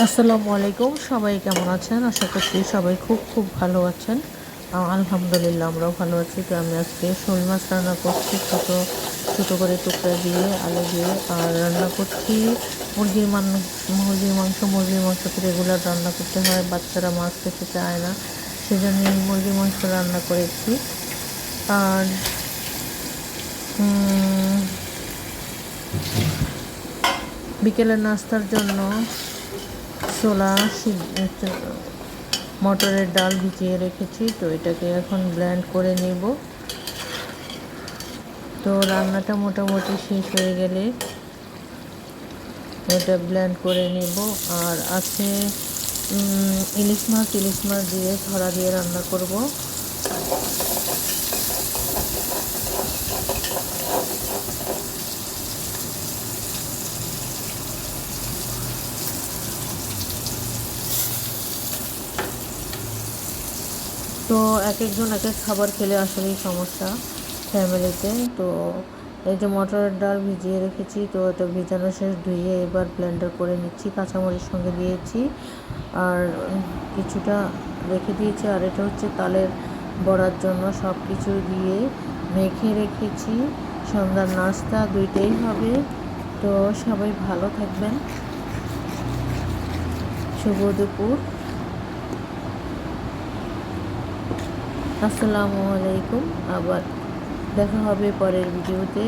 আসসালামু আলাইকুম, সবাই কেমন আছেন? আশা করছি সবাই খুব ভালো আছেন। আলহামদুলিল্লাহ আমরাও ভালো আছি। তো আমি আজকে শোল মাছ রান্না করছি ছোট করে টুকরা দিয়ে আলু দিয়ে, আর রান্না করছি মুরগির মাংস তো রেগুলার রান্না করতে হয়, বাচ্চারা মাছ খেতে চায় না, সেজন্য মুরগির মাংস রান্না করেছি। আর বিকেলের নাস্তার জন্য ছোলা মটরের ডাল ভিজিয়ে রেখেছি, তো এটাকে এখন ব্লেন্ড করে নেব। তো রান্নাটা মোটামুটি শেষ হয়ে গেলে এটা ব্লেন্ড করে নেব। আর আছে ইলিশ মাছ দিয়ে ধরা দিয়ে রান্না করব। তো এক একজন এক এক খাবার খেলে আসলেই সমস্যা ফ্যামিলিতে। তো এই যে মটরের ডাল ভিজিয়ে রেখেছি, তো এটা ভিজানো শেষ, ধুয়ে এবার ব্লেন্ডার করে নিচ্ছি। কাঁচামরিচ সঙ্গে দিয়েছি আর কিছুটা রেখে দিয়েছি। আর এটা হচ্ছে তালের বড়ার জন্য সব কিছু দিয়ে মেখে রেখেছি। সন্ধ্যার নাস্তা দুইটাই হবে। তো সবাই ভালো থাকবেন। শুভ দুপুর। আসসালামু আলাইকুম। আবার দেখা হবে পরের ভিডিওতে।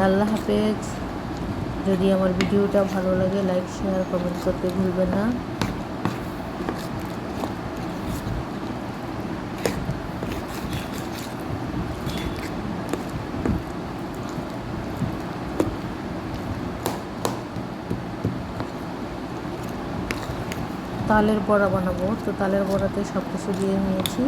আল্লাহ হাফেজ। যদি আমার ভিডিওটা ভালো লাগে লাইক শেয়ার কমেন্ট করতে ভুলবেন না। তালের বড়া বানাবো, তো তালের বড়াতে সব কিছু দিয়ে নিয়েছি।